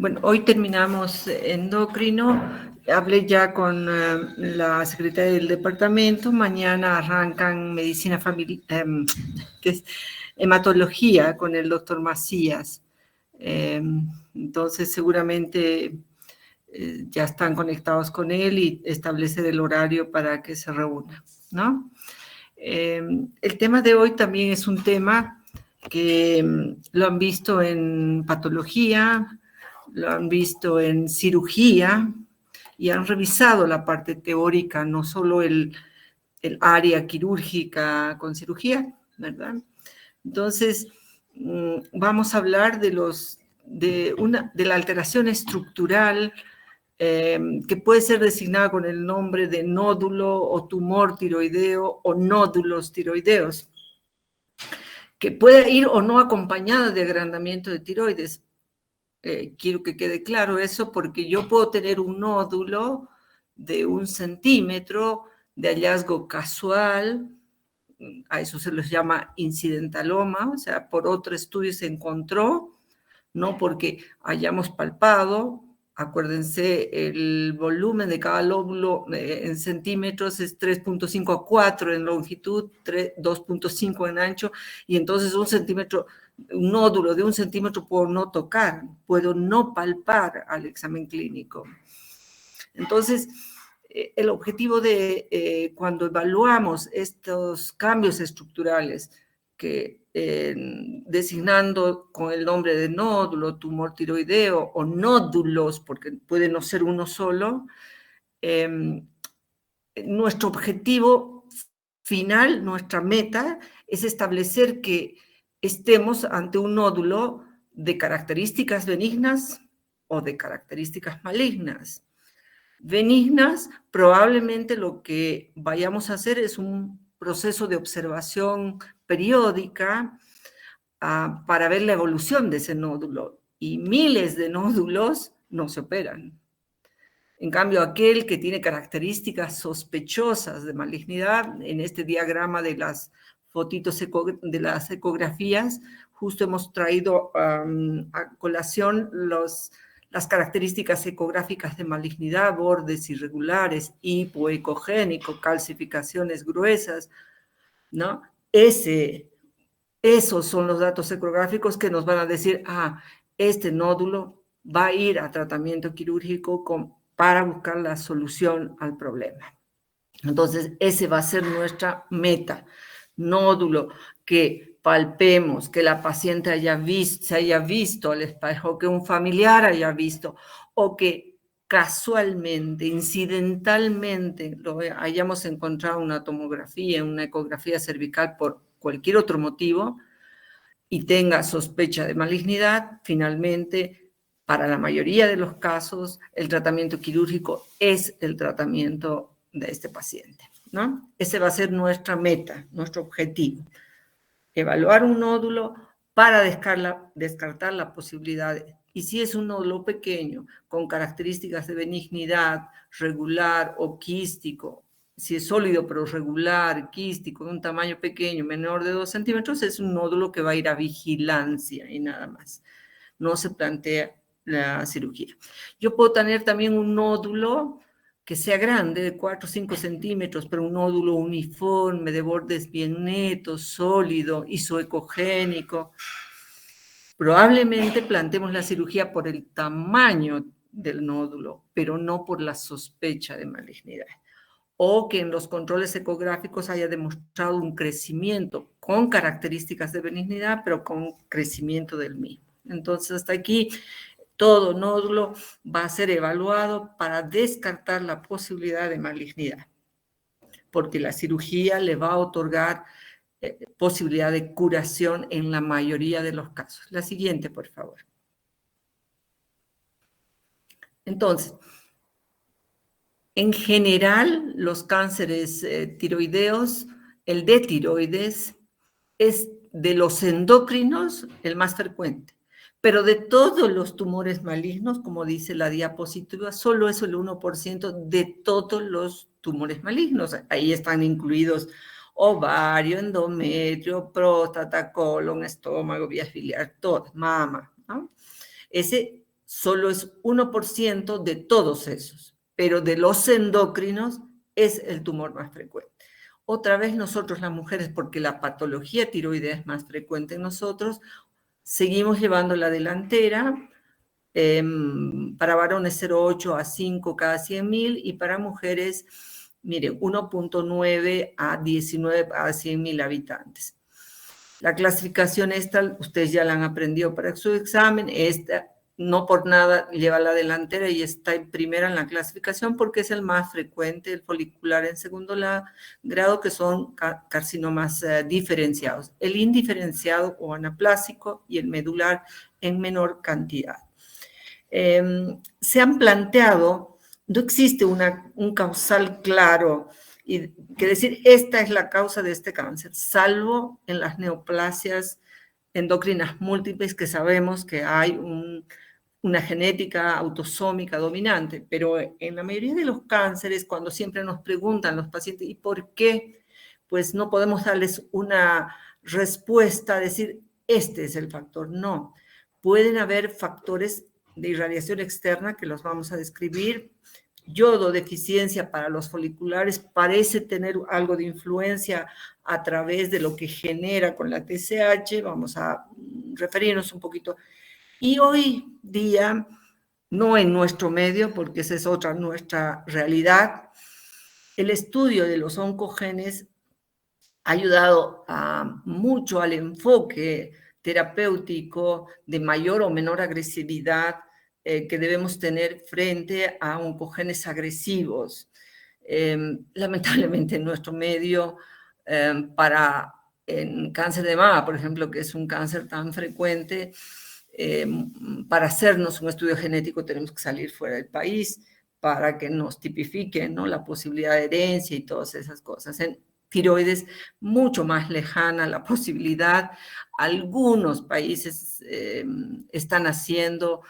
Bueno, hoy terminamos endocrino. Hablé ya con la secretaria del departamento. Mañana arrancan medicina familiar, que es hematología con el doctor Macías. Entonces, seguramente ya están conectados con él y establecer el horario para que se reúna, ¿no? El tema de hoy también es un tema que lo han visto en patología, lo han visto en cirugía y han revisado la parte teórica, no solo el área quirúrgica con cirugía, ¿verdad? Entonces, vamos a hablar de la alteración estructural que puede ser designada con el nombre de nódulo o tumor tiroideo o nódulos tiroideos, que puede ir o no acompañada de agrandamiento de tiroides. Quiero que quede claro eso porque yo puedo tener un nódulo de 1 centímetro de hallazgo casual, a eso se les llama incidentaloma, o sea, por otro estudio se encontró, no porque hayamos palpado. Acuérdense, el volumen de cada lóbulo en centímetros es 3.5 a 4 en longitud, 2.5 en ancho, y entonces un nódulo de 1 centímetro puedo no tocar, puedo no palpar al examen clínico. Entonces, el objetivo de cuando evaluamos estos cambios estructurales, que designando con el nombre de nódulo, tumor tiroideo o nódulos, porque puede no ser uno solo, nuestro objetivo final, nuestra meta, es establecer que estemos ante un nódulo de características benignas o de características malignas. Benignas, probablemente lo que vayamos a hacer es un proceso de observación periódica para ver la evolución de ese nódulo, y miles de nódulos no se operan. En cambio, aquel que tiene características sospechosas de malignidad, en este diagrama de las fotitos de las ecografías, justo hemos traído a colación las características ecográficas de malignidad: bordes irregulares, hipoecogénico, calcificaciones gruesas, ¿no? Esos son los datos ecográficos que nos van a decir, este nódulo va a ir a tratamiento quirúrgico para buscar la solución al problema. Entonces, ese va a ser nuestra meta. Nódulo que palpemos, que la paciente se haya visto al espejo, que un familiar haya visto, o que casualmente, incidentalmente, lo hayamos encontrado en una tomografía, en una ecografía cervical por cualquier otro motivo, y tenga sospecha de malignidad. Finalmente, para la mayoría de los casos, el tratamiento quirúrgico es el tratamiento de este paciente, ¿no? Ese va a ser nuestra meta, nuestro objetivo. Evaluar un nódulo para descartar la posibilidad y si es un nódulo pequeño, con características de benignidad, regular o quístico, si es sólido pero regular, quístico, de un tamaño pequeño, menor de 2 centímetros, es un nódulo que va a ir a vigilancia y nada más. No se plantea la cirugía. Yo puedo tener también un nódulo que sea grande, de 4 o 5 centímetros, pero un nódulo uniforme, de bordes bien netos, sólido, isoecogénico. Probablemente planteemos la cirugía por el tamaño del nódulo, pero no por la sospecha de malignidad. O que en los controles ecográficos haya demostrado un crecimiento con características de benignidad, pero con crecimiento del mismo. Entonces, hasta aquí, todo nódulo va a ser evaluado para descartar la posibilidad de malignidad, porque la cirugía le va a otorgar posibilidad de curación en la mayoría de los casos. La siguiente, por favor. Entonces, en general, los cánceres tiroideos, el de tiroides, es de los endocrinos el más frecuente. Pero de todos los tumores malignos, como dice la diapositiva, solo es el 1% de todos los tumores malignos. Ahí están incluidos ovario, endometrio, próstata, colon, estómago, vías biliar, todo, mama, ¿no? Ese solo es 1% de todos esos, pero de los endocrinos es el tumor más frecuente. Otra vez nosotros las mujeres, porque la patología tiroidea es más frecuente en nosotros, seguimos llevando la delantera. Para varones 0,8 a 5 cada 100.000 y para mujeres, mire, 1,9 a 19 a 100.000 habitantes. La clasificación esta, ustedes ya la han aprendido para su examen, esta no por nada lleva la delantera y está en primera en la clasificación porque es el más frecuente, el folicular en segundo grado, que son carcinomas diferenciados. El indiferenciado o anaplásico y el medular en menor cantidad. Se han planteado, no existe un causal claro, y que decir, esta es la causa de este cáncer, salvo en las neoplasias endocrinas múltiples, que sabemos que hay una genética autosómica dominante, pero en la mayoría de los cánceres, cuando siempre nos preguntan los pacientes, ¿y por qué? Pues no podemos darles una respuesta, decir, este es el factor. No, pueden haber factores de irradiación externa que los vamos a describir. Yodo deficiencia para los foliculares parece tener algo de influencia a través de lo que genera con la TSH, vamos a referirnos un poquito. Y hoy día, no en nuestro medio, porque esa es otra nuestra realidad, el estudio de los oncogenes ha ayudado mucho al enfoque terapéutico de mayor o menor agresividad que debemos tener frente a oncogenes agresivos. Lamentablemente en nuestro medio, para en cáncer de mama, por ejemplo, que es un cáncer tan frecuente, para hacernos un estudio genético tenemos que salir fuera del país para que nos tipifiquen, ¿no?, la posibilidad de herencia y todas esas cosas. En tiroides, mucho más lejana la posibilidad. Algunos países están haciendo,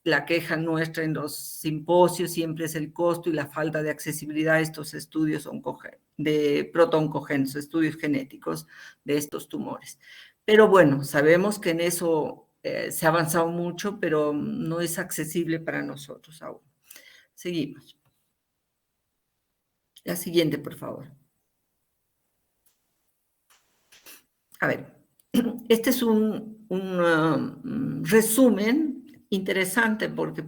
la queja nuestra en los simposios siempre es el costo y la falta de accesibilidad a estos estudios de proto-oncogenes, estudios genéticos de estos tumores. Pero bueno, sabemos que en eso se ha avanzado mucho, pero no es accesible para nosotros aún. Seguimos. La siguiente, por favor. A ver, este es un resumen interesante porque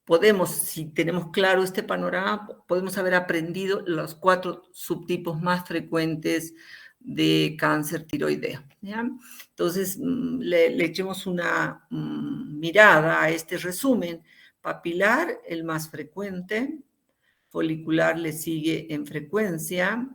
podemos, si tenemos claro este panorama, podemos haber aprendido los 4 subtipos más frecuentes de cáncer tiroideo, ¿ya? Entonces, le echemos una mirada a este resumen. Papilar, el más frecuente, folicular le sigue en frecuencia,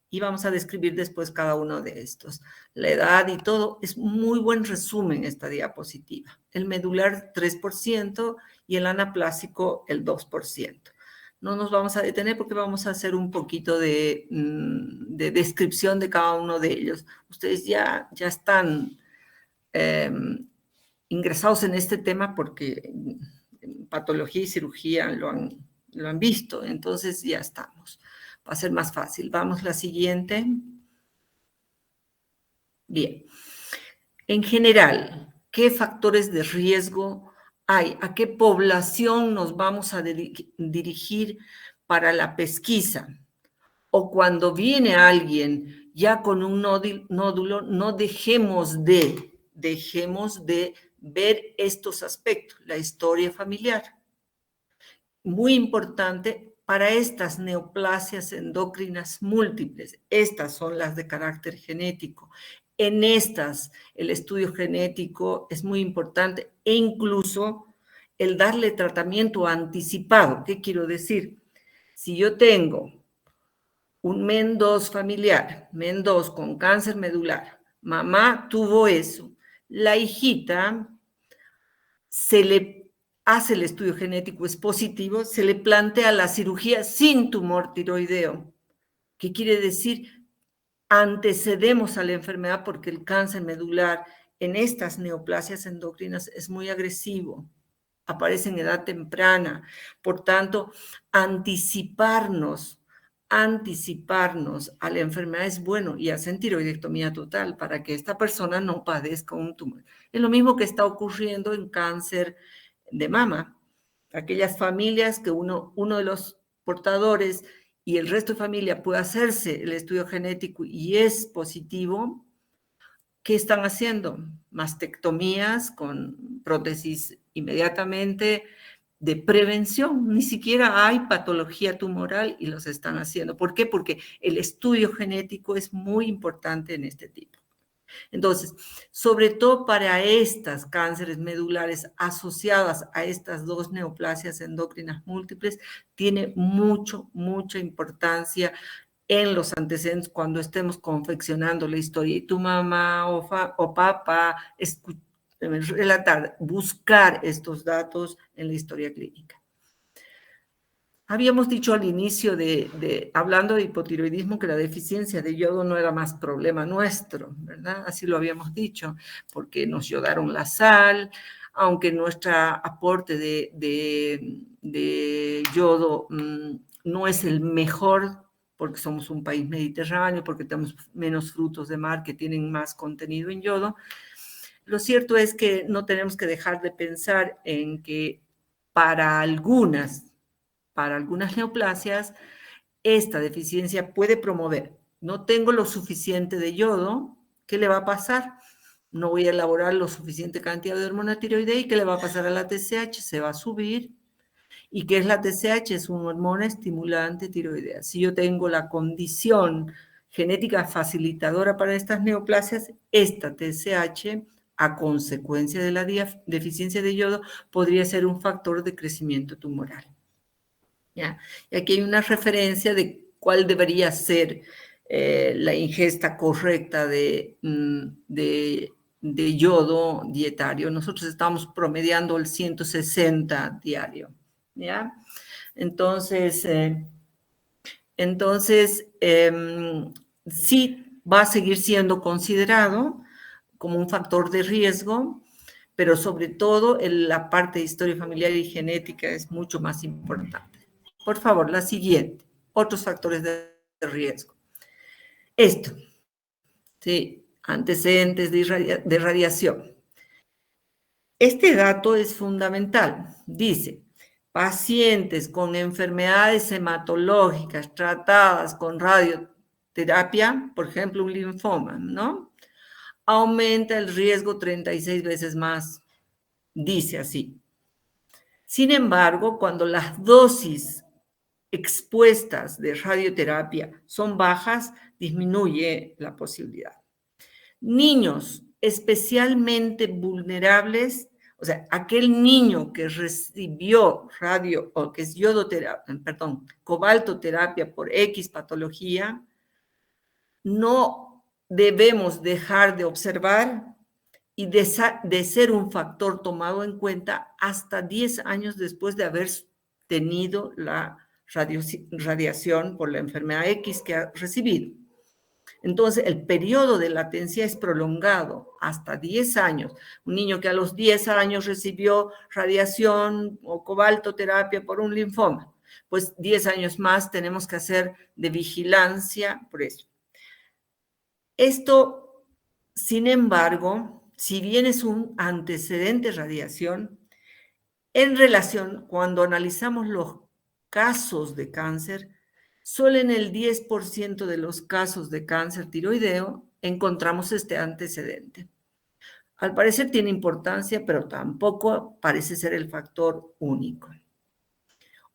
y vamos a describir después cada uno de estos. La edad y todo, es muy buen resumen esta diapositiva. El medular 3% y el anaplásico el 2%. No nos vamos a detener porque vamos a hacer un poquito de descripción de cada uno de ellos. Ustedes ya están ingresados en este tema porque en patología y cirugía lo han visto, entonces ya estamos. Va a ser más fácil. Vamos a la siguiente. Bien. En general, ¿qué factores de riesgo hay? ¿A qué población nos vamos a dirigir para la pesquisa? O cuando viene alguien ya con un nódulo, no dejemos de ver estos aspectos, la historia familiar. Muy importante para estas neoplasias endocrinas múltiples. Estas son las de carácter genético. En estas, el estudio genético es muy importante e incluso el darle tratamiento anticipado. ¿Qué quiero decir? Si yo tengo un MEN2 familiar, MEN2 con cáncer medular, mamá tuvo eso, la hijita se le hace el estudio genético, es positivo, se le plantea la cirugía sin tumor tiroideo. ¿Qué quiere decir? Antecedemos a la enfermedad porque el cáncer medular en estas neoplasias endocrinas es muy agresivo, aparece en edad temprana. Por tanto, anticiparnos a la enfermedad es bueno y hacen tiroidectomía total para que esta persona no padezca un tumor. Es lo mismo que está ocurriendo en cáncer de mama. Aquellas familias que uno de los portadores y el resto de familia puede hacerse el estudio genético y es positivo, ¿qué están haciendo? Mastectomías con prótesis inmediatamente de prevención. Ni siquiera hay patología tumoral y los están haciendo. ¿Por qué? Porque el estudio genético es muy importante en este tipo. Entonces, sobre todo para estas cánceres medulares asociadas a estas dos neoplasias endocrinas múltiples, tiene mucha importancia en los antecedentes cuando estemos confeccionando la historia. Y tu mamá o papá relatar, buscar estos datos en la historia clínica. Habíamos dicho al inicio hablando de hipotiroidismo, que la deficiencia de yodo no era más problema nuestro, ¿verdad? Así lo habíamos dicho, porque nos yodaron la sal, aunque nuestro aporte de yodo no es el mejor, porque somos un país mediterráneo, porque tenemos menos frutos de mar que tienen más contenido en yodo. Lo cierto es que no tenemos que dejar de pensar en que para algunas neoplasias, esta deficiencia puede promover, no tengo lo suficiente de yodo, ¿qué le va a pasar? No voy a elaborar lo suficiente cantidad de hormona tiroidea, ¿y qué le va a pasar a la TSH? Se va a subir. ¿Y qué es la TSH? Es una hormona estimulante tiroidea. Si yo tengo la condición genética facilitadora para estas neoplasias, esta TSH, a consecuencia de la deficiencia de yodo, podría ser un factor de crecimiento tumoral. ¿Ya? Y aquí hay una referencia de cuál debería ser la ingesta correcta de yodo dietario. Nosotros estamos promediando el 160 diario, ¿ya? Entonces sí va a seguir siendo considerado como un factor de riesgo, pero sobre todo la parte de historia familiar y genética es mucho más importante. Por favor, la siguiente. Otros factores de riesgo. Esto, ¿sí? Antecedentes de radiación. Este dato es fundamental. Dice, pacientes con enfermedades hematológicas tratadas con radioterapia, por ejemplo, un linfoma, ¿no? Aumenta el riesgo 36 veces más. Dice así. Sin embargo, cuando las dosis expuestas de radioterapia son bajas, disminuye la posibilidad. Niños especialmente vulnerables, o sea, aquel niño que recibió o que es cobaltoterapia por X patología, no debemos dejar de observar y de ser un factor tomado en cuenta hasta 10 años después de haber tenido la radiación por la enfermedad X que ha recibido. Entonces, el periodo de latencia es prolongado hasta 10 años. Un niño que a los 10 años recibió radiación o cobaltoterapia por un linfoma, pues 10 años más tenemos que hacer de vigilancia por eso. Esto, sin embargo, si bien es un antecedente de radiación, en relación, cuando analizamos los casos de cáncer, solo en el 10% de los casos de cáncer tiroideo encontramos este antecedente. Al parecer tiene importancia, pero tampoco parece ser el factor único.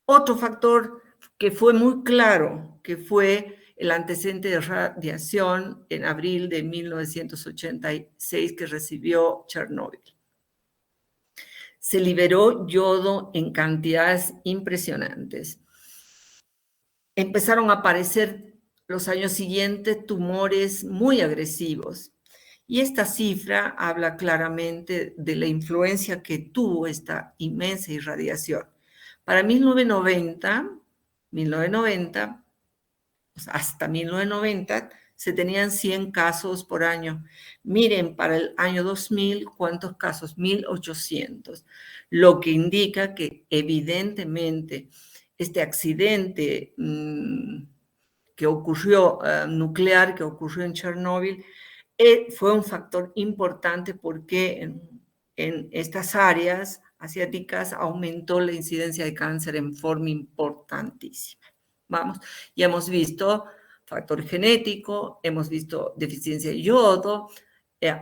Otro factor que fue muy claro, que fue el antecedente de radiación en abril de 1986 que recibió Chernóbil. Se liberó yodo en cantidades impresionantes. Empezaron a aparecer los años siguientes tumores muy agresivos. Y esta cifra habla claramente de la influencia que tuvo esta inmensa irradiación. Para 1990, hasta 1990, se tenían 100 casos por año. Miren, para el año 2000, ¿cuántos casos? 1.800. Lo que indica que evidentemente este accidente que ocurrió, nuclear, que ocurrió en Chernóbil, fue un factor importante porque en estas áreas asiáticas aumentó la incidencia de cáncer en forma importantísima. Vamos, ya hemos visto factor genético, hemos visto deficiencia de yodo,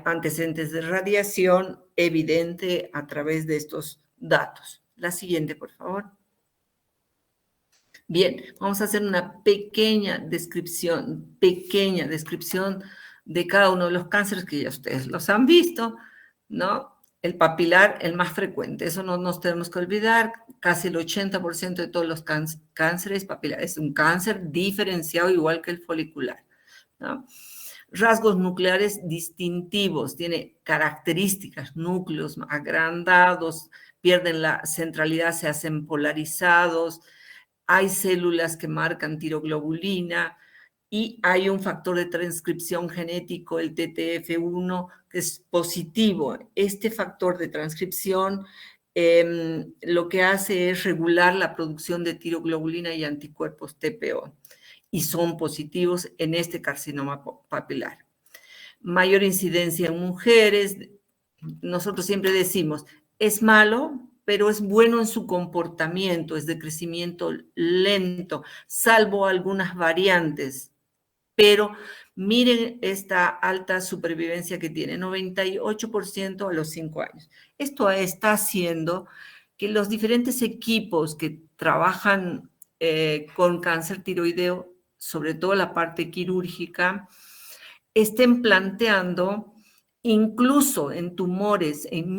antecedentes de radiación evidente a través de estos datos. La siguiente, por favor. Bien, vamos a hacer una pequeña descripción de cada uno de los cánceres que ya ustedes los han visto, ¿no? El papilar, el más frecuente, eso no nos tenemos que olvidar, casi el 80% de todos los cánceres papilares es un cáncer diferenciado igual que el folicular, ¿no? Rasgos nucleares distintivos, tiene características, núcleos agrandados, pierden la centralidad, se hacen polarizados, hay células que marcan tiroglobulina y hay un factor de transcripción genético, el TTF1, que es positivo. Este factor de transcripción lo que hace es regular la producción de tiroglobulina y anticuerpos TPO y son positivos en este carcinoma papilar. Mayor incidencia en mujeres. Nosotros siempre decimos, es malo, pero es bueno en su comportamiento, es de crecimiento lento, salvo algunas variantes. Pero miren esta alta supervivencia que tiene, 98% a los 5 años. Esto está haciendo que los diferentes equipos que trabajan con cáncer tiroideo, sobre todo la parte quirúrgica, estén planteando incluso en tumores, en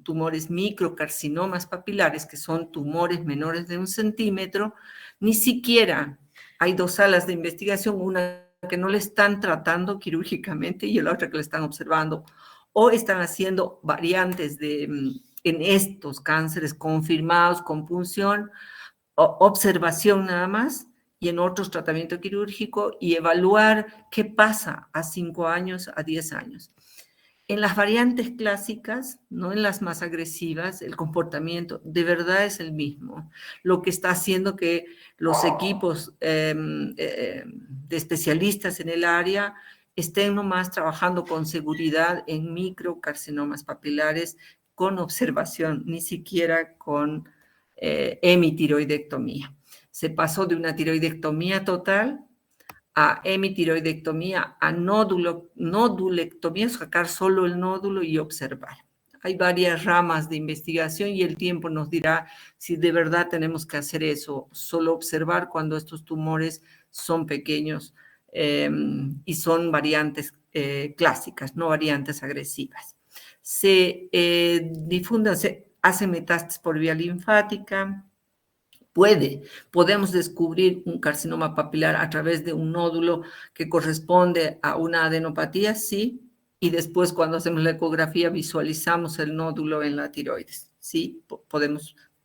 tumores microcarcinomas papilares, que son tumores menores de 1 centímetro, ni siquiera hay 2 salas de investigación, una que no le están tratando quirúrgicamente y la otra que le están observando, o están haciendo variantes en estos cánceres confirmados con punción, observación nada más, y en otros tratamiento quirúrgico y evaluar qué pasa a 5 años, a 10 años. En las variantes clásicas, no en las más agresivas, el comportamiento de verdad es el mismo. Lo que está haciendo que los equipos de especialistas en el área estén nomás trabajando con seguridad en microcarcinomas papilares con observación, ni siquiera con hemitiroidectomía. Se pasó de una tiroidectomía total a hemitiroidectomía, a nodulectomía, sacar solo el nódulo y observar. Hay varias ramas de investigación y el tiempo nos dirá si de verdad tenemos que hacer eso, solo observar cuando estos tumores son pequeños y son variantes clásicas, no variantes agresivas. Se difunden, se hace metástasis por vía linfática. Podemos descubrir un carcinoma papilar a través de un nódulo que corresponde a una adenopatía, sí, y después cuando hacemos la ecografía visualizamos el nódulo en la tiroides, sí,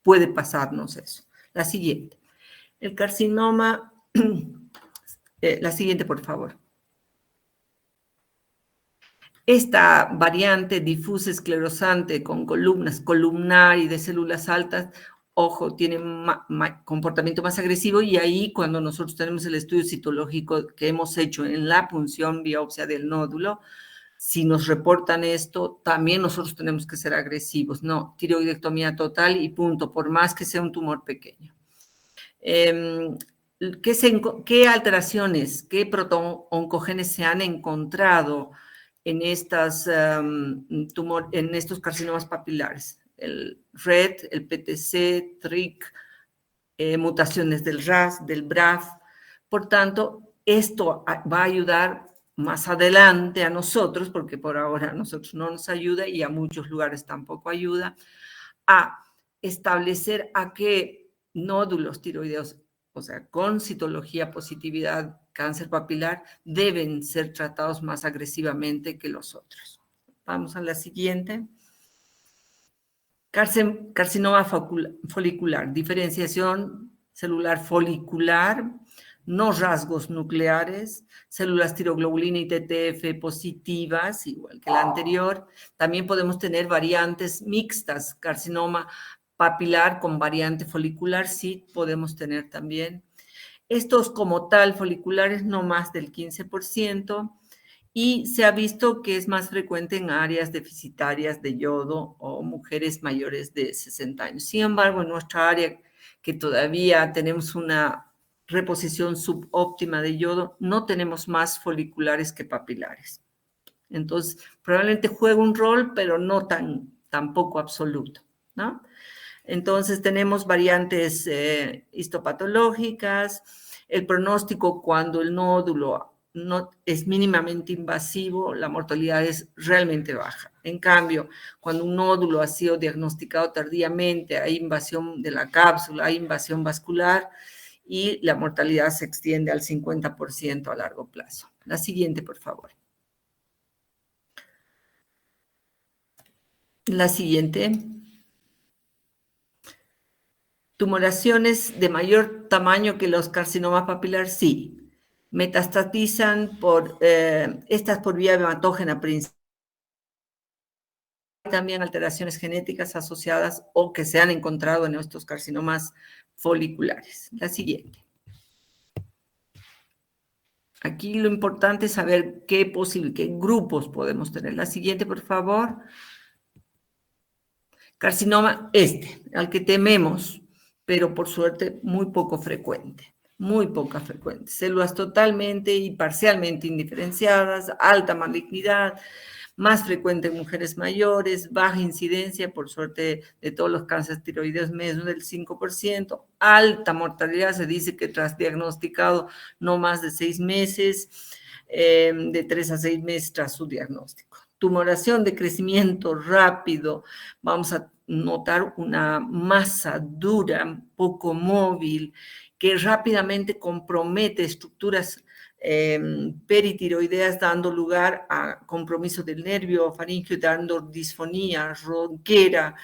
puede pasarnos eso. La siguiente, el carcinoma, la siguiente por favor. Esta variante difusa esclerosante con columnas, columnar y de células altas, ojo, tiene comportamiento más agresivo y ahí cuando nosotros tenemos el estudio citológico que hemos hecho en la punción biopsia del nódulo, si nos reportan esto, también nosotros tenemos que ser agresivos, no, tiroidectomía total y punto, por más que sea un tumor pequeño. ¿Qué alteraciones, qué proto-oncogenes se han encontrado en estos carcinomas papilares? El RET, el PTC, TRIC, mutaciones del RAS, del BRAF. Por tanto, esto va a ayudar más adelante a nosotros, porque por ahora a nosotros no nos ayuda y a muchos lugares tampoco ayuda, a establecer a qué nódulos tiroideos, o sea, con citología positividad, cáncer papilar, deben ser tratados más agresivamente que los otros. Vamos a la siguiente. Carcinoma folicular, diferenciación celular folicular, no rasgos nucleares, células tiroglobulina y TTF positivas, igual que la anterior. También podemos tener variantes mixtas, carcinoma papilar con variante folicular, sí podemos tener también. Estos como tal foliculares no más del 15%. y se ha visto que es más frecuente en áreas deficitarias de yodo o mujeres mayores de 60 años. Sin embargo, en nuestra área, que todavía tenemos una reposición subóptima de yodo, no tenemos más foliculares que papilares. Entonces, probablemente juega un rol, pero no tampoco absoluto, ¿no? Entonces, tenemos variantes histopatológicas, el pronóstico cuando el nódulo no es mínimamente invasivo, la mortalidad es realmente baja. En cambio, cuando un nódulo ha sido diagnosticado tardíamente, hay invasión de la cápsula, hay invasión vascular y la mortalidad se extiende al 50% a largo plazo. La siguiente, por favor. La siguiente. Tumoraciones de mayor tamaño que los carcinomas papilares, sí. Metastatizan estas por vía hematógena principal. También alteraciones genéticas asociadas o que se han encontrado en estos carcinomas foliculares. La siguiente. Aquí lo importante es saber qué grupos podemos tener. La siguiente, por favor. Carcinoma al que tememos, pero por suerte muy poco frecuente. Muy poca frecuente. Células totalmente y parcialmente indiferenciadas, alta malignidad, más frecuente en mujeres mayores, baja incidencia, por suerte, de todos los cánceres tiroideos, menos del 5%, alta mortalidad, se dice que tras diagnosticado no más de 6 meses, de 3 a 6 meses tras su diagnóstico. Tumoración de crecimiento rápido, vamos a notar una masa dura, poco móvil, que rápidamente compromete estructuras peritiroideas, dando lugar a compromiso del nervio faríngeo, dando disfonía, ronquera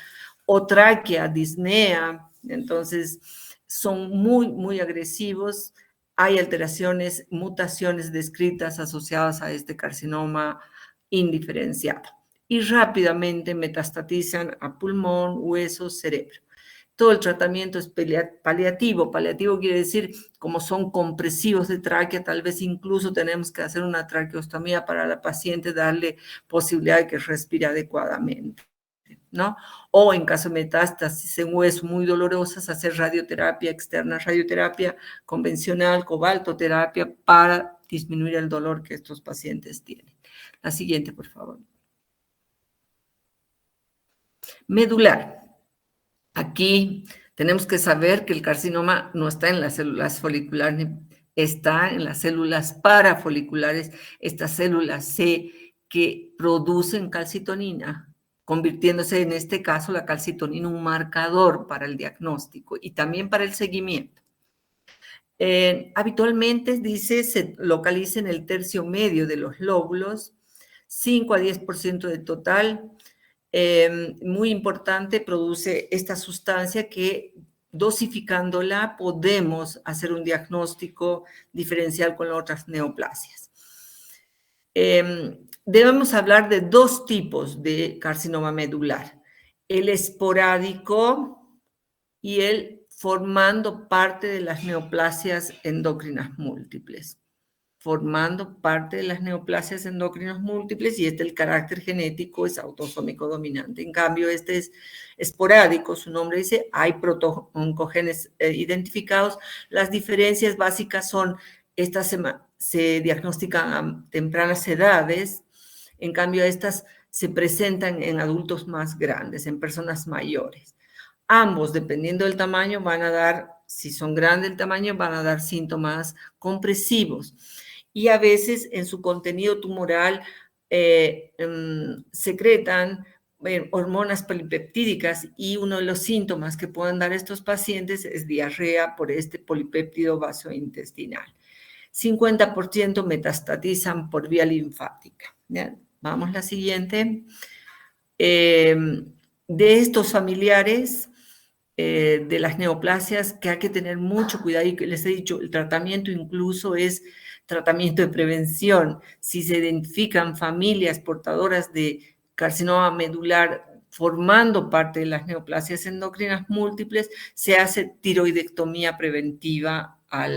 o tráquea, disnea. Entonces, son muy, muy agresivos. Hay alteraciones, mutaciones descritas asociadas a este carcinoma indiferenciado y rápidamente metastatizan a pulmón, huesos, cerebro. Todo el tratamiento es paliativo. Paliativo quiere decir, como son compresivos de tráquea, tal vez incluso tenemos que hacer una traqueostomía para la paciente, darle posibilidad de que respire adecuadamente, ¿no? O en caso de metástasis en hueso muy dolorosas, hacer radioterapia externa, radioterapia convencional, cobaltoterapia, para disminuir el dolor que estos pacientes tienen. La siguiente, por favor. Medular. Aquí tenemos que saber que el carcinoma no está en las células foliculares, está en las células parafoliculares, estas células C que producen calcitonina, convirtiéndose en este caso la calcitonina un marcador para el diagnóstico y también para el seguimiento. Habitualmente, dice, se localiza en el tercio medio de los lóbulos, 5 a 10% del total. Muy importante, produce esta sustancia que dosificándola podemos hacer un diagnóstico diferencial con las otras neoplasias. Debemos hablar de dos tipos de carcinoma medular, el esporádico y el formando parte de las neoplasias endocrinas múltiples. Formando parte de las neoplasias endocrinas múltiples, y el carácter genético es autosómico dominante. En cambio, este es esporádico, su nombre dice, hay proto-oncogenes identificados. Las diferencias básicas son, estas se diagnostican a tempranas edades, en cambio estas se presentan en adultos más grandes, en personas mayores. Ambos, dependiendo del tamaño, van a dar, si son grandes el tamaño, van a dar síntomas compresivos. Y a veces en su contenido tumoral secretan hormonas polipeptídicas, y uno de los síntomas que pueden dar estos pacientes es diarrea por este polipéptido vasointestinal. 50% metastatizan por vía linfática. ¿Ya? Vamos a la siguiente. De estos familiares, de las neoplasias, que hay que tener mucho cuidado, y que les he dicho, el tratamiento incluso es tratamiento de prevención. Si se identifican familias portadoras de carcinoma medular formando parte de las neoplasias endocrinas múltiples, se hace tiroidectomía preventiva a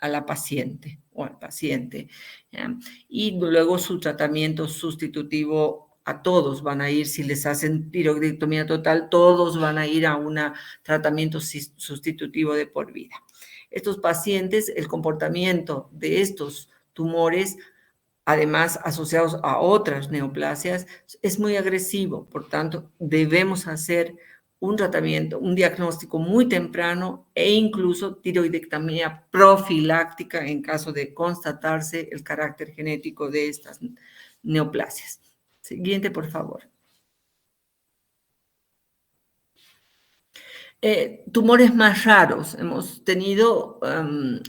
la paciente o al paciente. ¿Ya? Y luego su tratamiento sustitutivo a todos van a ir, si les hacen tiroidectomía total, todos van a ir a un tratamiento sustitutivo de por vida. Estos pacientes, el comportamiento de estos tumores, además asociados a otras neoplasias, es muy agresivo. Por tanto, debemos hacer un tratamiento, un diagnóstico muy temprano e incluso tiroidectomía profiláctica en caso de constatarse el carácter genético de estas neoplasias. Siguiente, por favor. Tumores más raros. Hemos tenido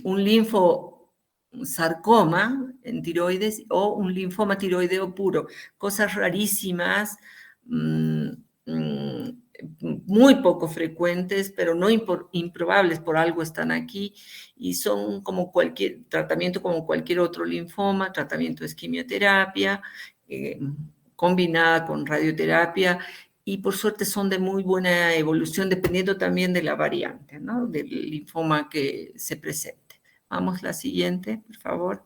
un linfosarcoma en tiroides o un linfoma tiroideo puro. Cosas rarísimas, muy poco frecuentes, pero no improbables, por algo están aquí, y son como cualquier tratamiento, como cualquier otro linfoma, tratamiento de quimioterapia, combinada con radioterapia, y por suerte son de muy buena evolución, dependiendo también de la variante, ¿no? Del linfoma que se presente. Vamos, la siguiente, por favor.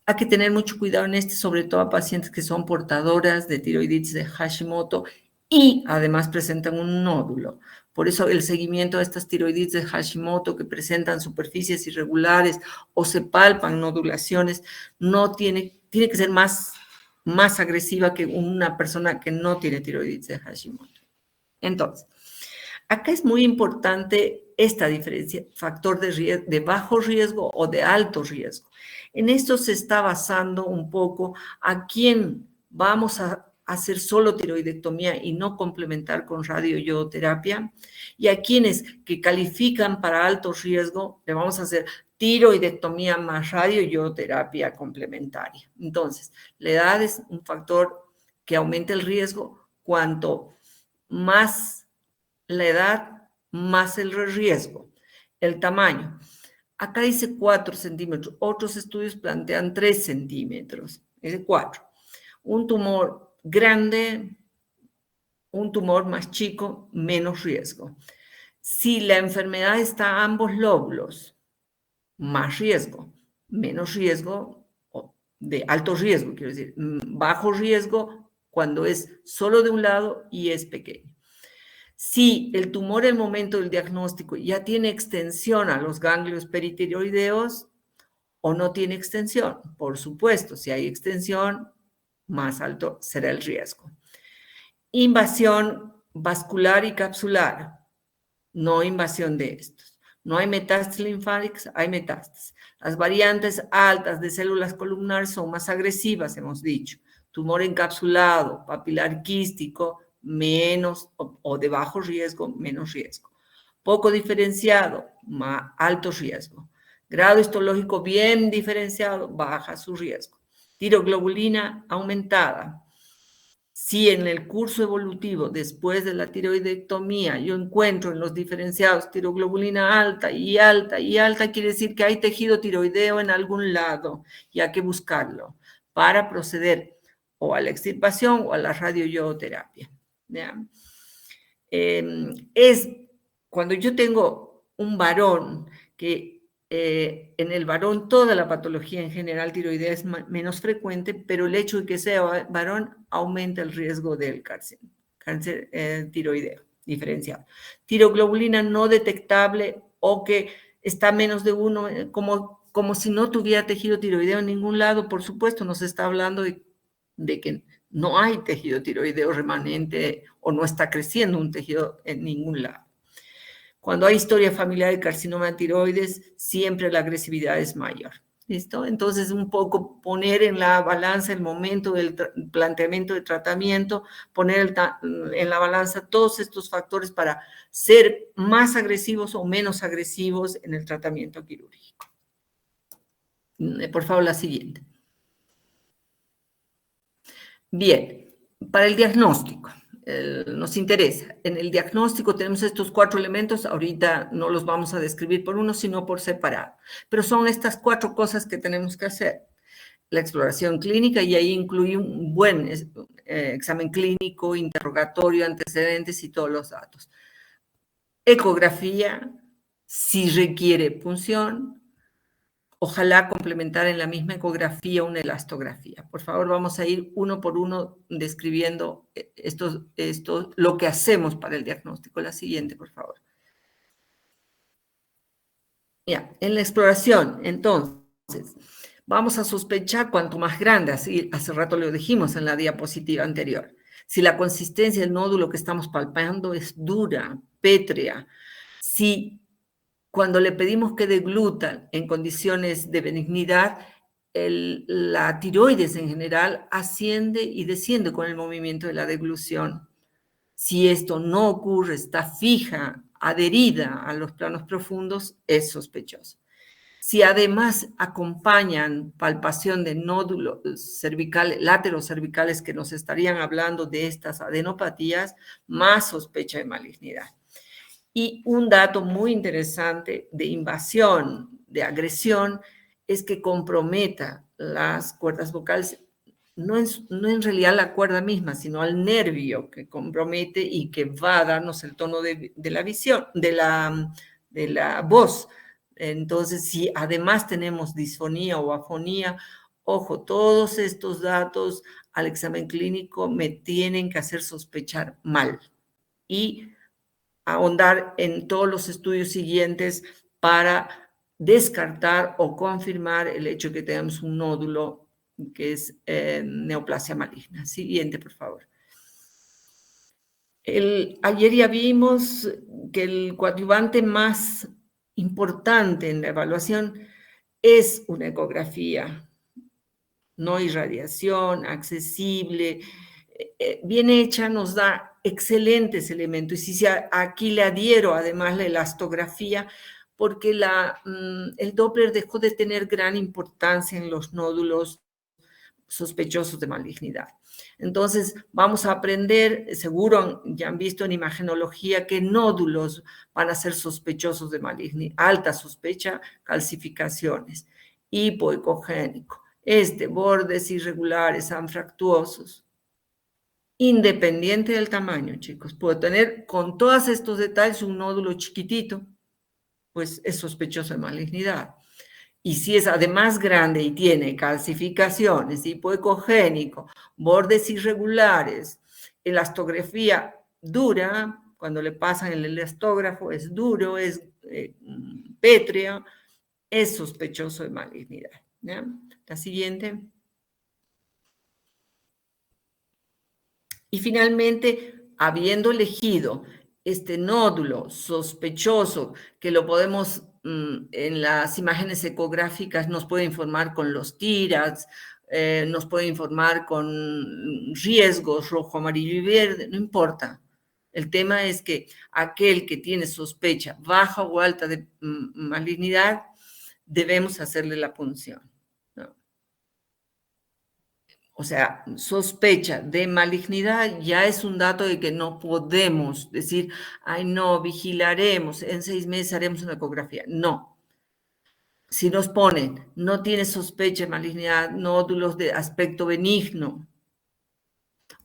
Hay que tener mucho cuidado en este, sobre todo a pacientes que son portadoras de tiroiditis de Hashimoto y además presentan un nódulo. Por eso el seguimiento de estas tiroiditis de Hashimoto que presentan superficies irregulares o se palpan nodulaciones, tiene que ser más agresiva que una persona que no tiene tiroiditis de Hashimoto. Entonces, acá es muy importante esta diferencia, factor de bajo riesgo o de alto riesgo. En esto se está basando un poco a quién vamos a hacer solo tiroidectomía y no complementar con radioiodoterapia, y a quienes que califican para alto riesgo le vamos a hacer tiroidectomía más radioiodoterapia complementaria. Entonces, la edad es un factor que aumenta el riesgo. Cuanto más la edad, más el riesgo. El tamaño. Acá dice 4 centímetros. Otros estudios plantean 3 centímetros. Es de 4. Un tumor grande, un tumor más chico, menos riesgo. Si la enfermedad está a ambos lóbulos, más riesgo. Menos riesgo, de alto riesgo, quiero decir. Bajo riesgo cuando es solo de un lado y es pequeño. Si el tumor en el momento del diagnóstico ya tiene extensión a los ganglios peritiroideos o no tiene extensión, por supuesto, si hay extensión, más alto será el riesgo. Invasión vascular y capsular, no invasión de estos. No hay metástasis linfáticas, hay metástasis. Las variantes altas de células columnares son más agresivas, hemos dicho. Tumor encapsulado, papilar quístico, menos o de bajo riesgo, menos riesgo. Poco diferenciado, más alto riesgo. Grado histológico bien diferenciado, baja su riesgo. Tiroglobulina aumentada. Si en el curso evolutivo, después de la tiroidectomía, yo encuentro en los diferenciados tiroglobulina alta y alta y alta, quiere decir que hay tejido tiroideo en algún lado y hay que buscarlo para proceder o a la extirpación o a la radioiodoterapia. Cuando yo tengo un varón que en el varón toda la patología en general tiroidea es menos frecuente, pero el hecho de que sea varón aumenta el riesgo del cáncer tiroideo diferenciado. Tiroglobulina no detectable o que está menos de 1, como si no tuviera tejido tiroideo en ningún lado, por supuesto, nos está hablando de que no hay tejido tiroideo remanente o no está creciendo un tejido en ningún lado. Cuando hay historia familiar de carcinoma de tiroides, siempre la agresividad es mayor. ¿Listo? Entonces, un poco poner en la balanza el momento del planteamiento de tratamiento, poner en la balanza todos estos factores para ser más agresivos o menos agresivos en el tratamiento quirúrgico. Por favor, la siguiente. Bien, para el diagnóstico. Nos interesa. En el diagnóstico tenemos estos 4 elementos, ahorita no los vamos a describir por uno, sino por separado, pero son estas 4 cosas que tenemos que hacer. La exploración clínica, y ahí incluye un buen examen clínico, interrogatorio, antecedentes y todos los datos. Ecografía, si requiere punción, ojalá complementar en la misma ecografía una elastografía. Por favor, vamos a ir uno por uno describiendo lo que hacemos para el diagnóstico. La siguiente, por favor. Ya, en la exploración, entonces, vamos a sospechar cuanto más grande, así hace rato lo dijimos en la diapositiva anterior. Si la consistencia del nódulo que estamos palpando es dura, pétrea, si cuando le pedimos que deglutan en condiciones de benignidad, la tiroides en general asciende y desciende con el movimiento de la deglución. Si esto no ocurre, está fija, adherida a los planos profundos, es sospechoso. Si además acompañan palpación de nódulos cervicales, laterocervicales que nos estarían hablando de estas adenopatías, más sospecha de malignidad. Y un dato muy interesante de invasión, de agresión, es que comprometa las cuerdas vocales, no en realidad la cuerda misma, sino al nervio que compromete y que va a darnos el tono de la visión, de la voz. Entonces, si además tenemos disfonía o afonía, ojo, todos estos datos al examen clínico me tienen que hacer sospechar mal. Y ahondar en todos los estudios siguientes para descartar o confirmar el hecho de que tenemos un nódulo que es neoplasia maligna. Siguiente, por favor. Ayer ya vimos que el coadyuvante más importante en la evaluación es una ecografía, no irradiación, accesible, bien hecha, nos da excelentes elementos. Y si aquí le adhiero además la elastografía, porque el Doppler dejó de tener gran importancia en los nódulos sospechosos de malignidad. Entonces, vamos a aprender, seguro ya han visto en imagenología, qué nódulos van a ser sospechosos de malignidad, alta sospecha, calcificaciones, hipoecogénico, bordes irregulares, anfractuosos, independiente del tamaño, chicos. Puedo tener con todos estos detalles un nódulo chiquitito, pues es sospechoso de malignidad. Y si es además grande y tiene calcificaciones, hipoecogénico, bordes irregulares, elastografía dura, cuando le pasan el elastógrafo es duro, es pétreo, es sospechoso de malignidad. ¿Ya? La siguiente. Y finalmente, habiendo elegido este nódulo sospechoso, que lo podemos en las imágenes ecográficas, nos puede informar con los TIRADS, nos puede informar con riesgos rojo, amarillo y verde, no importa. El tema es que aquel que tiene sospecha baja o alta de malignidad, debemos hacerle la punción. O sea, sospecha de malignidad ya es un dato de que no podemos decir, ay, no, vigilaremos, en 6 meses haremos una ecografía. No. Si nos ponen, no tiene sospecha de malignidad, nódulos de aspecto benigno,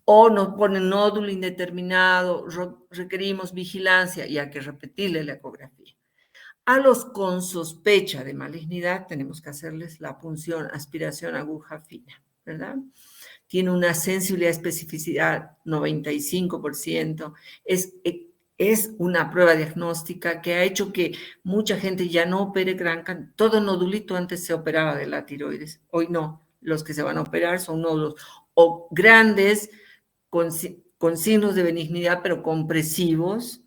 o nos ponen nódulo indeterminado, requerimos vigilancia y hay que repetirle la ecografía. A los con sospecha de malignidad tenemos que hacerles la punción, aspiración aguja fina, ¿verdad? Tiene una sensibilidad especificidad 95%, es una prueba diagnóstica que ha hecho que mucha gente ya no opere gran cantidad. Todo nodulito antes se operaba de la tiroides, hoy no. Los que se van a operar son nódulos o grandes con signos de benignidad pero compresivos,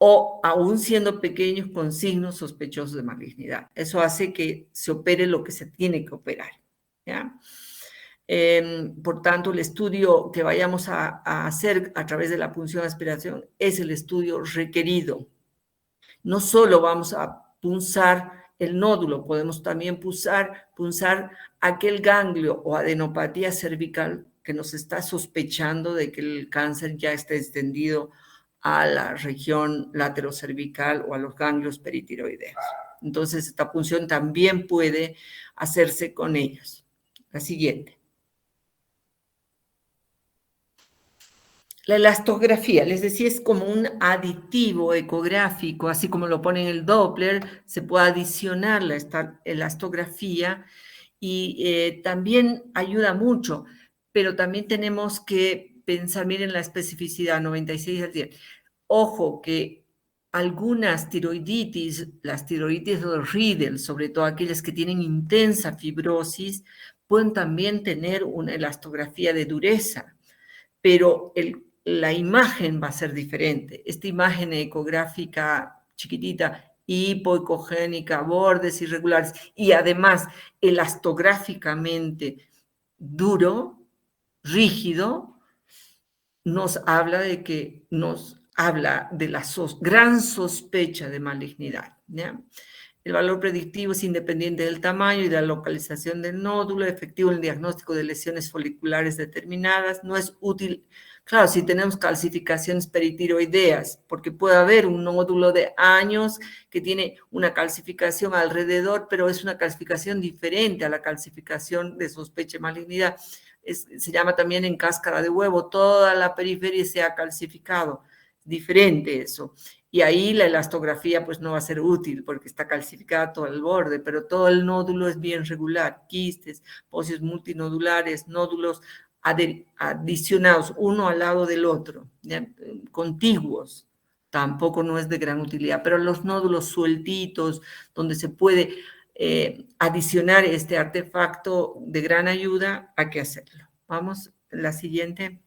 o aún siendo pequeños con signos sospechosos de malignidad. Eso hace que se opere lo que se tiene que operar, ¿ya? Por tanto, el estudio que vayamos a hacer a través de la punción de aspiración es el estudio requerido. No solo vamos a punzar el nódulo, podemos también punzar aquel ganglio o adenopatía cervical que nos está sospechando de que el cáncer ya está extendido a la región laterocervical o a los ganglios peritiroideos. Entonces, esta punción también puede hacerse con ellos. La siguiente. La elastografía, les decía, es como un aditivo ecográfico, así como lo pone en el Doppler, se puede adicionar la elastografía y también ayuda mucho, pero también tenemos que pensar, miren la especificidad 96 al 100. Ojo que algunas tiroiditis, las tiroiditis de Riedel, sobre todo aquellas que tienen intensa fibrosis, pueden también tener una elastografía de dureza, pero la imagen va a ser diferente. Esta imagen ecográfica chiquitita, hipoecogénica, bordes irregulares y además elastográficamente duro, rígido, nos habla de la gran sospecha de malignidad, ¿ya? El valor predictivo es independiente del tamaño y de la localización del nódulo, efectivo en el diagnóstico de lesiones foliculares determinadas, no es útil, claro, si tenemos calcificaciones peritiroideas, porque puede haber un nódulo de años que tiene una calcificación alrededor, pero es una calcificación diferente a la calcificación de sospecha de malignidad. Se llama también en cáscara de huevo, toda la periferia se ha calcificado, diferente eso. Y ahí la elastografía pues no va a ser útil porque está calcificada todo el borde, pero todo el nódulo es bien regular, quistes, pocios multinodulares, nódulos adicionados uno al lado del otro, ¿ya? Contiguos, tampoco no es de gran utilidad, pero los nódulos sueltitos, donde se puede adicionar este artefacto de gran ayuda, hay que hacerlo. Vamos, la siguiente.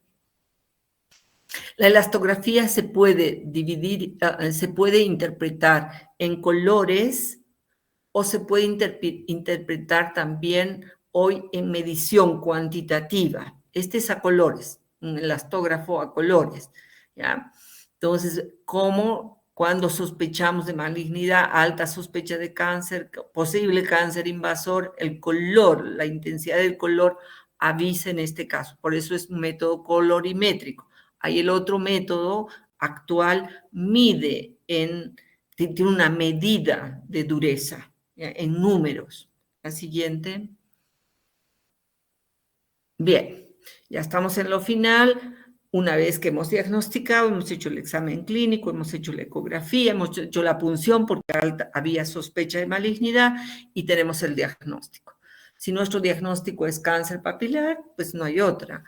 La elastografía se puede dividir, se puede interpretar en colores o se puede interpretar también hoy en medición cuantitativa. Este es a colores, un elastógrafo a colores, ¿ya? Entonces, cuando sospechamos de malignidad, alta sospecha de cáncer, posible cáncer invasor, el color, la intensidad del color avisa en este caso. Por eso es un método colorimétrico. Hay el otro método actual, tiene una medida de dureza, ¿ya? En números. La siguiente. Bien, ya estamos en lo final. Una vez que hemos diagnosticado, hemos hecho el examen clínico, hemos hecho la ecografía, hemos hecho la punción porque había sospecha de malignidad y tenemos el diagnóstico. Si nuestro diagnóstico es cáncer papilar, pues no hay otra.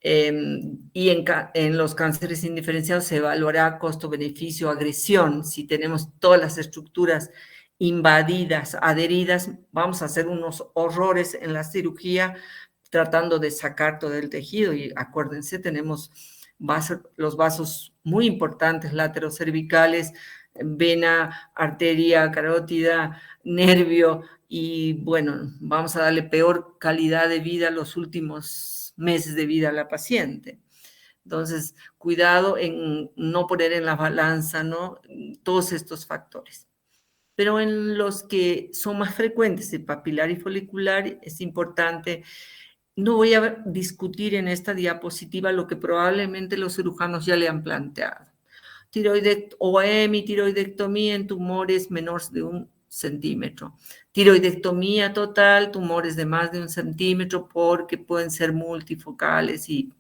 Y en los cánceres indiferenciados se evaluará costo-beneficio, agresión. Si tenemos todas las estructuras invadidas, adheridas, vamos a hacer unos horrores en la cirugía tratando de sacar todo el tejido. Y acuérdense, tenemos los vasos muy importantes laterocervicales, vena, arteria carótida, nervio, y bueno, vamos a darle peor calidad de vida los últimos meses de vida a la paciente. Entonces, cuidado en no poner en la balanza, ¿no?, todos estos factores. Pero en los que son más frecuentes, el papilar y folicular, es importante. No voy a discutir en esta diapositiva lo que probablemente los cirujanos ya le han planteado. OEM y tiroidectomía en tumores menores de 1 centímetro. Tiroidectomía total, tumores de más de 1 centímetro, porque pueden ser multifocales y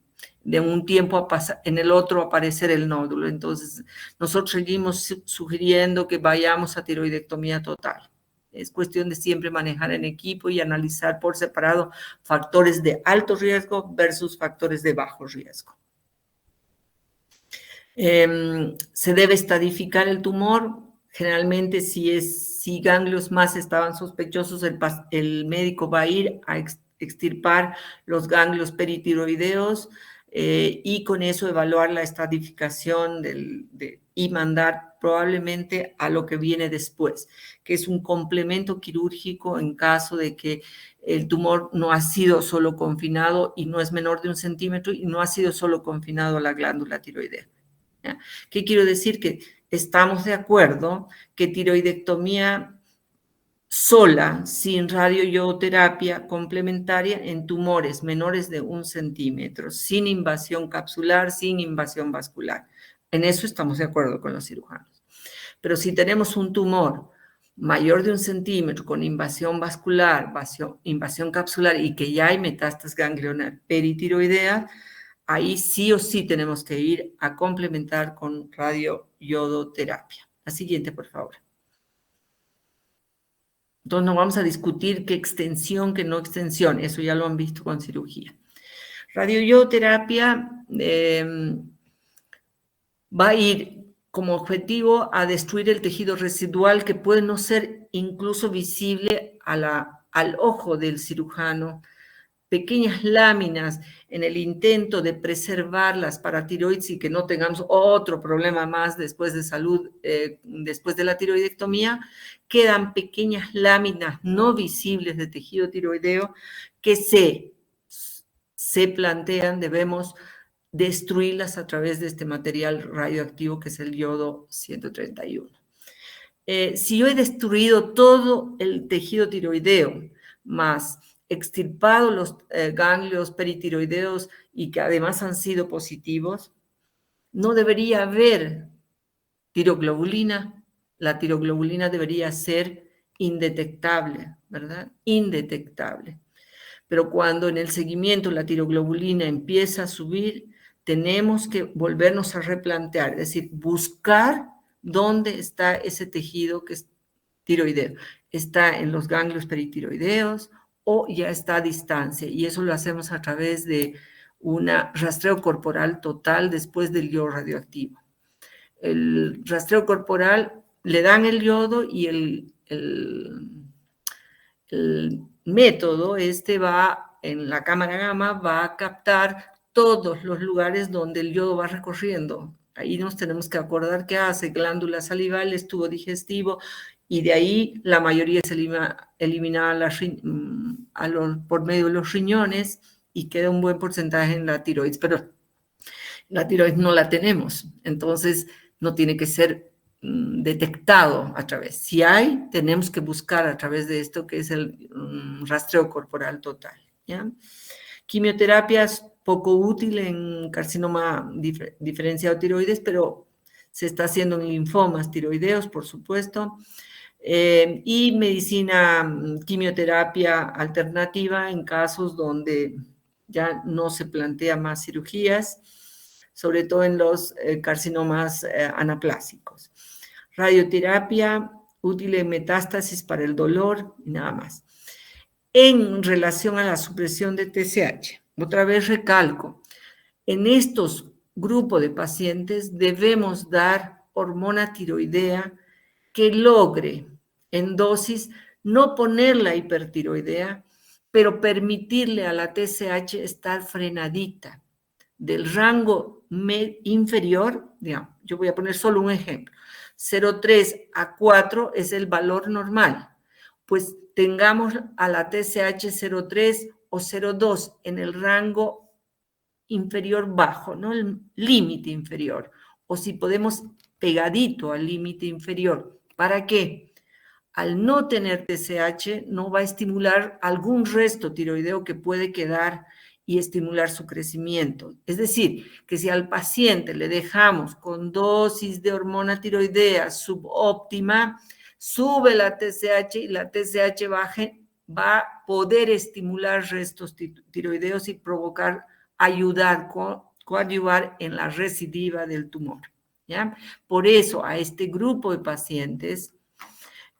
de un tiempo en el otro aparecer el nódulo. Entonces, nosotros seguimos sugiriendo que vayamos a tiroidectomía total. Es cuestión de siempre manejar en equipo y analizar por separado factores de alto riesgo versus factores de bajo riesgo. Se debe estadificar el tumor. Generalmente, si ganglios más estaban sospechosos, el médico va a ir a extirpar los ganglios peritiroideos y con eso evaluar la estadificación y mandar probablemente a lo que viene después, que es un complemento quirúrgico en caso de que el tumor no ha sido solo confinado y no es menor de 1 centímetro y no ha sido solo confinado a la glándula tiroidea. ¿Ya? ¿Qué quiero decir? Que estamos de acuerdo que tiroidectomía sola, sin radioioterapia complementaria en tumores menores de 1 centímetro, sin invasión capsular, sin invasión vascular. En eso estamos de acuerdo con los cirujanos. Pero si tenemos un tumor mayor de 1 centímetro con invasión vascular, invasión capsular y que ya hay metástasis ganglionar peritiroidea, ahí sí o sí tenemos que ir a complementar con radioiodoterapia. La siguiente, por favor. Entonces no vamos a discutir qué extensión, qué no extensión, eso ya lo han visto con cirugía. Radioiodoterapia va a ir como objetivo a destruir el tejido residual que puede no ser incluso visible al ojo del cirujano, pequeñas láminas en el intento de preservar las paratiroides y que no tengamos otro problema más después de salud, después de la tiroidectomía, quedan pequeñas láminas no visibles de tejido tiroideo que se plantean, debemos destruirlas a través de este material radioactivo que es el yodo 131. Si yo he destruido todo el tejido tiroideo, más extirpado los ganglios peritiroideos y que además han sido positivos, no debería haber tiroglobulina. La tiroglobulina debería ser indetectable, ¿verdad? Indetectable. Pero cuando en el seguimiento la tiroglobulina empieza a subir, tenemos que volvernos a replantear, es decir, buscar dónde está ese tejido que es tiroideo. ¿Está en los ganglios peritiroideos o ya está a distancia? Y eso lo hacemos a través de un rastreo corporal total después del yodo radioactivo. El rastreo corporal le dan el yodo y el método va en la cámara gamma, va a captar todos los lugares donde el yodo va recorriendo. Ahí nos tenemos que acordar qué hace: glándula salival, tubo digestivo, y de ahí la mayoría es eliminada por medio de los riñones y queda un buen porcentaje en la tiroides, pero la tiroides no la tenemos, entonces no tiene que ser detectado a través. Si hay, tenemos que buscar a través de esto que es el rastreo corporal total, ¿ya? Quimioterapia es poco útil en carcinoma diferenciado tiroides, pero se está haciendo en linfomas tiroideos, por supuesto, y quimioterapia alternativa en casos donde ya no se plantea más cirugías, sobre todo en los carcinomas anaplásicos. Radioterapia útil en metástasis para el dolor y nada más. En relación a la supresión de TSH, otra vez recalco, en estos grupos de pacientes debemos dar hormona tiroidea que logre en dosis no poner la hipertiroidea, pero permitirle a la TSH estar frenadita del rango inferior, digamos, yo voy a poner solo un ejemplo, 0,3 a 4 es el valor normal, pues tengamos a la TSH 0,3 o 0,2 en el rango inferior bajo, ¿no? El límite inferior, o si podemos pegadito al límite inferior. ¿Para qué? Al no tener TSH, no va a estimular algún resto tiroideo que puede quedar y estimular su crecimiento. Es decir, que si al paciente le dejamos con dosis de hormona tiroidea subóptima, sube la TSH y la TSH baje, va a poder estimular restos tiroideos y provocar, ayudar, coadyuvar en la recidiva del tumor, ¿ya? Por eso a este grupo de pacientes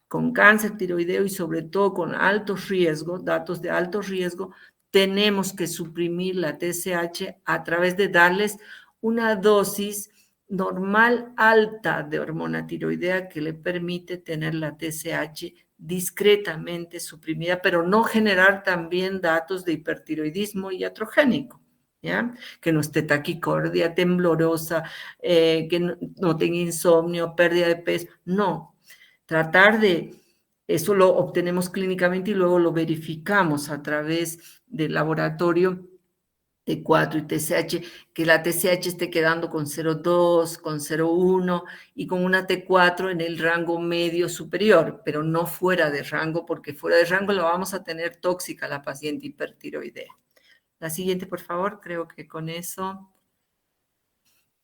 con cáncer tiroideo y sobre todo con altos riesgos, datos de alto riesgo, tenemos que suprimir la TSH a través de darles una dosis normal alta de hormona tiroidea que le permite tener la TSH discretamente suprimida, pero no generar también datos de hipertiroidismo iatrogénico, ¿ya? Que no esté taquicardia, temblorosa, que no tenga insomnio, pérdida de peso, no. Tratar de, eso lo obtenemos clínicamente y luego lo verificamos a través del laboratorio T4 y TSH, que la TSH esté quedando con 0,2, con 0,1 y con una T4 en el rango medio superior, pero no fuera de rango, porque fuera de rango la vamos a tener tóxica la paciente hipertiroidea. La siguiente, por favor, creo que con eso.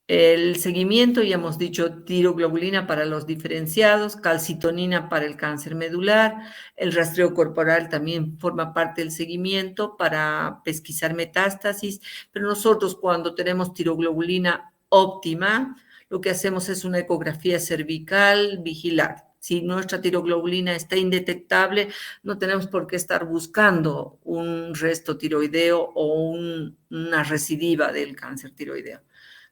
El seguimiento, ya hemos dicho, tiroglobulina para los diferenciados, calcitonina para el cáncer medular, el rastreo corporal también forma parte del seguimiento para pesquisar metástasis, pero nosotros cuando tenemos tiroglobulina óptima, lo que hacemos es una ecografía cervical, vigilar. Si nuestra tiroglobulina está indetectable, no tenemos por qué estar buscando un resto tiroideo o una recidiva del cáncer tiroideo.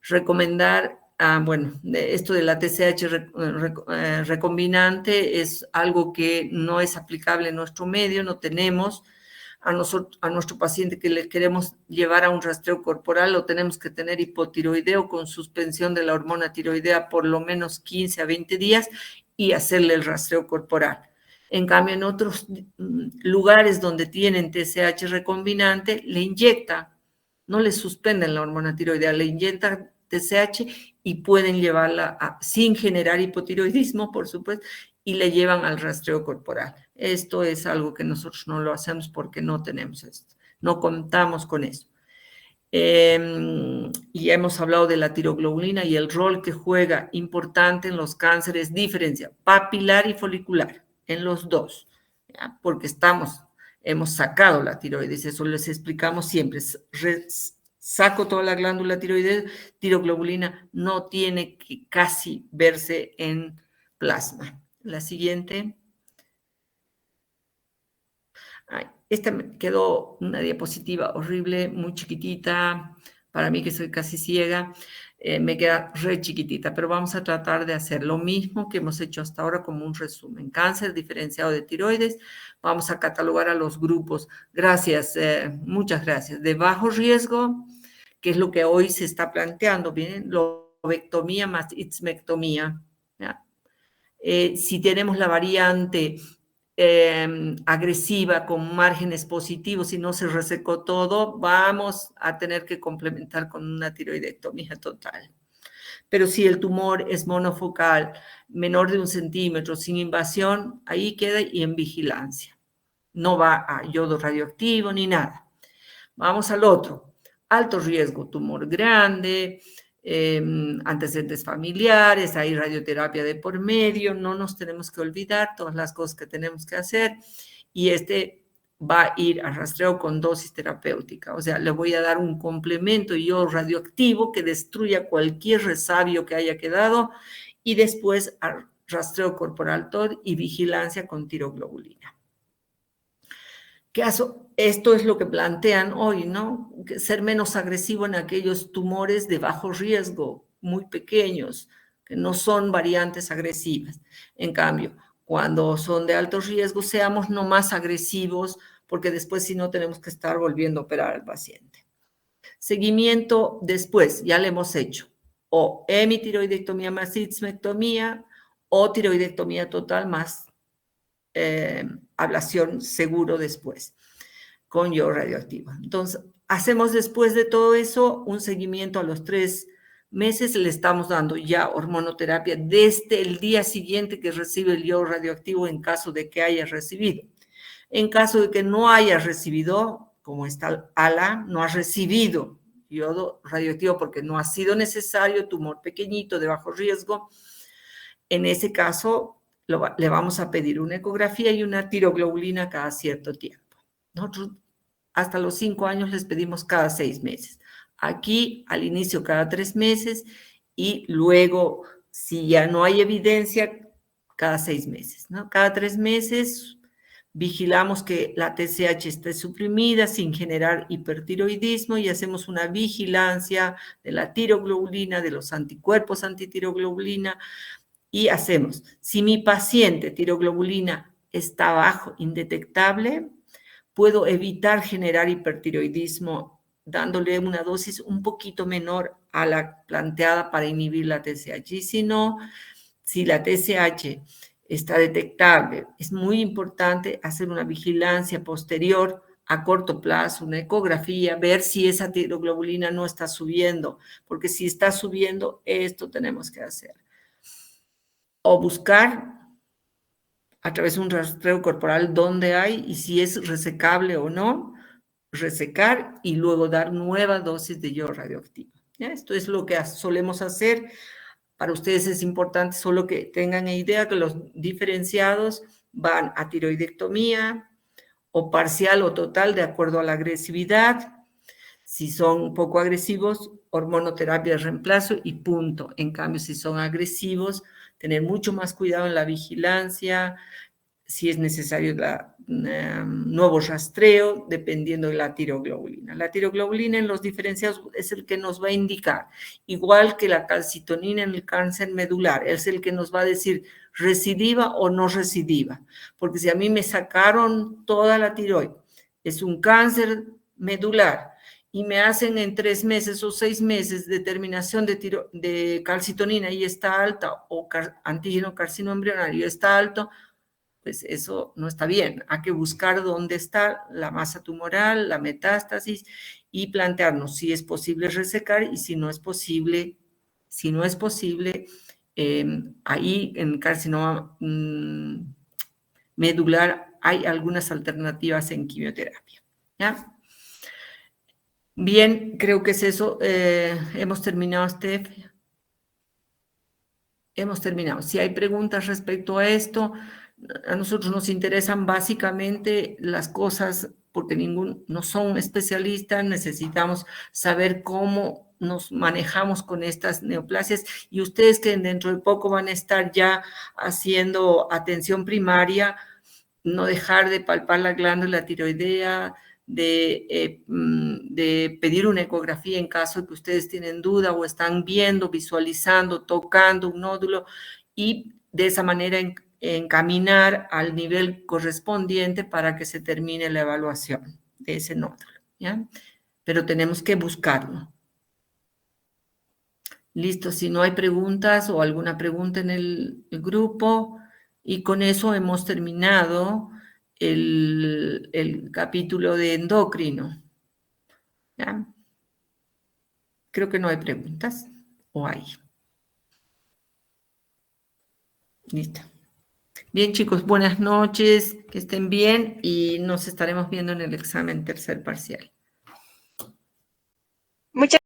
Recomendar, bueno, esto de la TSH recombinante es algo que no es aplicable en nuestro medio, no tenemos. A nuestro paciente que le queremos llevar a un rastreo corporal, lo tenemos que tener hipotiroideo con suspensión de la hormona tiroidea por lo menos 15 a 20 días y hacerle el rastreo corporal. En cambio, en otros lugares donde tienen TSH recombinante, le inyecta, no le suspenden la hormona tiroidea, le inyectan TSH y pueden llevarla sin generar hipotiroidismo, por supuesto, y le llevan al rastreo corporal. Esto es algo que nosotros no lo hacemos porque no tenemos esto, no contamos con eso. Y hemos hablado de la tiroglobulina y el rol que juega importante en los cánceres diferenciados, papilar y folicular, en los dos, ¿ya? Porque hemos sacado la tiroides, eso les explicamos siempre, saco toda la glándula tiroides, tiroglobulina no tiene que casi verse en plasma. La siguiente. Ay, esta me quedó una diapositiva horrible, muy chiquitita, para mí que soy casi ciega, me queda re chiquitita, pero vamos a tratar de hacer lo mismo que hemos hecho hasta ahora como un resumen. Cáncer diferenciado de tiroides, vamos a catalogar a los grupos. Gracias, muchas gracias. De bajo riesgo, que es lo que hoy se está planteando, ¿bien? Lobectomía más itzmectomía. Si tenemos la variante agresiva con márgenes positivos y no se resecó todo, vamos a tener que complementar con una tiroidectomía total. Pero si el tumor es monofocal, menor de 1 centímetro, sin invasión, ahí queda y en vigilancia. No va a yodo radioactivo ni nada. Vamos al otro. Alto riesgo, tumor grande, antecedentes familiares, hay radioterapia de por medio, no nos tenemos que olvidar todas las cosas que tenemos que hacer y va a ir a rastreo con dosis terapéutica, o sea, le voy a dar un complemento yo radioactivo que destruya cualquier resabio que haya quedado y después a rastreo corporal TOD y vigilancia con tiroglobulina. Esto es lo que plantean hoy, ¿no? Ser menos agresivo en aquellos tumores de bajo riesgo, muy pequeños, que no son variantes agresivas. En cambio, cuando son de alto riesgo, seamos no más agresivos, porque después si no tenemos que estar volviendo a operar al paciente. Seguimiento después, ya lo hemos hecho. O hemitiroidectomía más itzmectomía, o tiroidectomía total más ablación seguro después, con yodo radioactivo. Entonces, hacemos después de todo eso un seguimiento a los 3 meses, le estamos dando ya hormonoterapia desde el día siguiente que recibe el yodo radioactivo en caso de que haya recibido. En caso de que no haya recibido, como está ALA, no ha recibido yodo radioactivo porque no ha sido necesario, tumor pequeñito de bajo riesgo, en ese caso le vamos a pedir una ecografía y una tiroglobulina cada cierto tiempo. Nosotros hasta los 5 años les pedimos cada 6 meses. Aquí al inicio cada 3 meses y luego, si ya no hay evidencia, cada 6 meses, ¿no? Cada 3 meses vigilamos que la TSH esté suprimida sin generar hipertiroidismo y hacemos una vigilancia de la tiroglobulina, de los anticuerpos antitiroglobulina, y hacemos, si mi paciente tiroglobulina está bajo, indetectable, puedo evitar generar hipertiroidismo dándole una dosis un poquito menor a la planteada para inhibir la TSH. Y si no, si la TSH está detectable, es muy importante hacer una vigilancia posterior a corto plazo, una ecografía, ver si esa tiroglobulina no está subiendo, porque si está subiendo, esto tenemos que hacer. O buscar a través de un rastreo corporal dónde hay y si es resecable o no, resecar y luego dar nueva dosis de yodo radioactivo. ¿Ya? Esto es lo que solemos hacer. Para ustedes es importante solo que tengan idea que los diferenciados van a tiroidectomía o parcial o total de acuerdo a la agresividad. Si son poco agresivos, hormonoterapia de reemplazo y punto. En cambio, si son agresivos, tener mucho más cuidado en la vigilancia, si es necesario nuevo rastreo, dependiendo de la tiroglobulina. La tiroglobulina en los diferenciados es el que nos va a indicar, igual que la calcitonina en el cáncer medular, es el que nos va a decir recidiva o no recidiva, porque si a mí me sacaron toda la tiroides, es un cáncer medular, y me hacen en 3 meses o 6 meses determinación de calcitonina y está alta, o antígeno carcino embrionario está alto, pues eso no está bien. Hay que buscar dónde está la masa tumoral, la metástasis y plantearnos si es posible resecar y si no es posible, ahí en carcinoma medular hay algunas alternativas en quimioterapia. ¿Ya? Bien, creo que es eso. Hemos terminado, Steph. Hemos terminado. Si hay preguntas respecto a esto, a nosotros nos interesan básicamente las cosas, porque no son especialistas, necesitamos saber cómo nos manejamos con estas neoplasias, y ustedes que dentro de poco van a estar ya haciendo atención primaria, no dejar de palpar la glándula tiroidea, de pedir una ecografía en caso de que ustedes tienen duda o están viendo, visualizando, tocando un nódulo, y de esa manera encaminar al nivel correspondiente para que se termine la evaluación de ese nódulo, ¿ya? Pero tenemos que buscarlo. Listo, si no hay preguntas o alguna pregunta en el grupo, y con eso hemos terminado el capítulo de endocrino. ¿Ya? Creo que no hay preguntas, o hay. Listo. Bien, chicos, buenas noches, que estén bien y nos estaremos viendo en el examen tercer parcial. Muchas